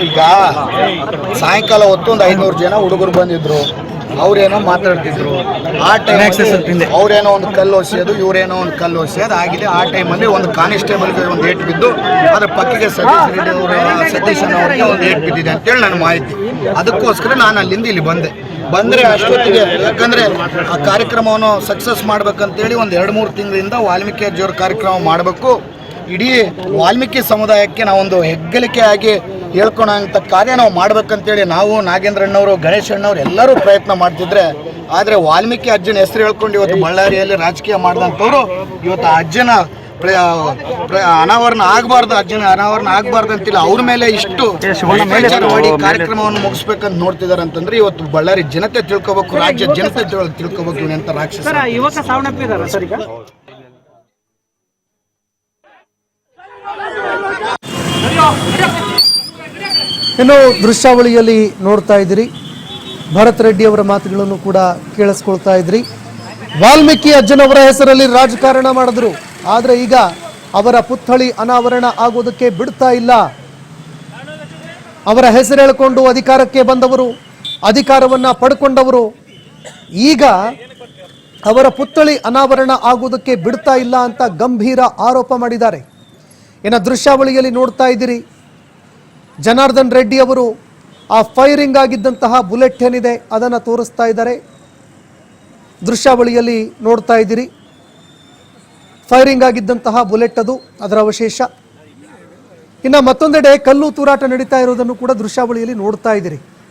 ಈಗ ಸಾಯಂಕಾಲ ಹೊತ್ತು ಒಂದು 500 ಜನ ಹುಡುಗರು ಬಂದಿದ್ರು. ಅವ್ರೇನೋ ಮಾತಾಡ್ತಿದ್ರು. ಆ ಟೈಮ್ ಅವ್ರೇನೋ ಒಂದು ಕಲ್ಲು ಹೊಸೆಯೋದು, ಇವರೇನೋ ಒಂದು ಕಲ್ಲು ಹೊಸೆಯೋದು ಆಗಿದೆ. ಆ ಟೈಮಲ್ಲಿ ಒಂದು ಕಾನಿಸ್ಟೇಬಲ್ಗೆ ಒಂದು ಏಟ್ ಬಿದ್ದು, ಅದ್ರ ಪಕ್ಕಕ್ಕೆ ಸತೀಶ್ ಅವರಿಗೆ ಒಂದು ಏಟ್ ಬಿದ್ದಿದೆ ಅಂತೇಳಿ ನನ್ನ ಮಾಹಿತಿ. ಅದಕ್ಕೋಸ್ಕರ ನಾನು ಅಲ್ಲಿಂದ ಇಲ್ಲಿ ಬಂದರೆ ಅಷ್ಟೊತ್ತಿಗೆ, ಯಾಕಂದರೆ ಆ ಕಾರ್ಯಕ್ರಮವನ್ನು ಸಕ್ಸಸ್ ಮಾಡ್ಬೇಕಂತೇಳಿ ಒಂದು 2-3 ತಿಂಗಳಿಂದ ವಾಲ್ಮೀಕಿ ಅಜ್ಜಿಯವ್ರ ಕಾರ್ಯಕ್ರಮ ಮಾಡಬೇಕು, ಇಡೀ ವಾಲ್ಮೀಕಿ ಸಮುದಾಯಕ್ಕೆ ನಾವೊಂದು ಹೆಗ್ಗಳಿಕೆ ಆಗಿ ಹೇಳ್ಕೊಳಂಥ ಕಾರ್ಯ ನಾವು ಮಾಡ್ಬೇಕಂತೇಳಿ ನಾವು ನಾಗೇಂದ್ರಣ್ಣವರು, ಗಣೇಶ್ ಅಣ್ಣವ್ರು ಎಲ್ಲರೂ ಪ್ರಯತ್ನ ಮಾಡ್ತಿದ್ರೆ, ಆದರೆ ವಾಲ್ಮೀಕಿ ಅಜ್ಜನ ಹೆಸರು ಹೇಳ್ಕೊಂಡು ಇವತ್ತು ಬಳ್ಳಾರಿಯಲ್ಲಿ ರಾಜಕೀಯ ಮಾಡಿದಂಥವ್ರು ಇವತ್ತು ಅಜ್ಜನ ಅನಾವರಣ ಆಗಬಾರ್ದು, ಅಜ್ಜನ ಅನಾವರಣ ಆಗಬಾರ್ದು ಅಂತಿಲ್ಲ, ಅವ್ರ ಮೇಲೆ ಇಷ್ಟು ಮಾಡಿ ಕಾರ್ಯಕ್ರಮವನ್ನು ಮುಗಿಸ್ಬೇಕಂತ ನೋಡ್ತಿದ್ದಾರೆ ಅಂತಂದ್ರೆ ಇವತ್ತು ಬಳ್ಳಾರಿ ಜನತೆ ತಿಳ್ಕೊಬೇಕು, ರಾಜ್ಯ ಜನತೆ ತಿಳ್ಕೊಬೇಕು ಅಂತ ರಾಕ್ಷಸ. ಇನ್ನು ದೃಶ್ಯಾವಳಿಯಲ್ಲಿ ನೋಡ್ತಾ ಇದ್ದೀರಿ, ಭರತ್ ರೆಡ್ಡಿ ಅವರ ಮಾತುಗಳನ್ನು ಕೂಡ ಕೇಳಿಸ್ಕೊಳ್ತಾ ಇದ್ರಿ. ವಾಲ್ಮೀಕಿ ಅಜ್ಜನವರ ಹೆಸರಲ್ಲಿ ರಾಜಕಾರಣ ಮಾಡಿದ್ರು, ಆದರೆ ಈಗ ಅವರ ಪುತ್ಥಳಿ ಅನಾವರಣ ಆಗೋದಕ್ಕೆ ಬಿಡ್ತಾ ಇಲ್ಲ. ಅವರ ಹೆಸರು ಹೇಳಿಕೊಂಡು ಅಧಿಕಾರಕ್ಕೆ ಬಂದವರು, ಅಧಿಕಾರವನ್ನ ಪಡ್ಕೊಂಡವರು ಈಗ ಅವರ ಪುತ್ಥಳಿ ಅನಾವರಣ ಆಗೋದಕ್ಕೆ ಬಿಡ್ತಾ ಇಲ್ಲ ಅಂತ ಗಂಭೀರ ಆರೋಪ ಮಾಡಿದ್ದಾರೆ. ಇನ್ನು ದೃಶ್ಯಾವಳಿಯಲ್ಲಿ ನೋಡ್ತಾ ಇದ್ದೀರಿ, ಜನಾರ್ದನ್ ರೆಡ್ಡಿ ಅವರು ಆ ಫೈರಿಂಗ್ ಆಗಿದ್ದಂತಹ ಬುಲೆಟ್ ಏನಿದೆ ಅದನ್ನು ತೋರಿಸ್ತಾ ಇದ್ದಾರೆ. ದೃಶ್ಯಾವಳಿಯಲ್ಲಿ ನೋಡ್ತಾ ಇದ್ದೀರಿ, ಫೈರಿಂಗ್ ಆಗಿದ್ದಂತಹ ಬುಲೆಟ್ ಅದು, ಅದರ ಅವಶೇಷ. ಇನ್ನು ಮತ್ತೊಂದೆಡೆ ಕಲ್ಲು ತೂರಾಟ ನಡೀತಾ ಇರೋದನ್ನು ಕೂಡ ದೃಶ್ಯಾವಳಿಯಲ್ಲಿ ನೋಡ್ತಾ ಇದ್ದೀರಿ.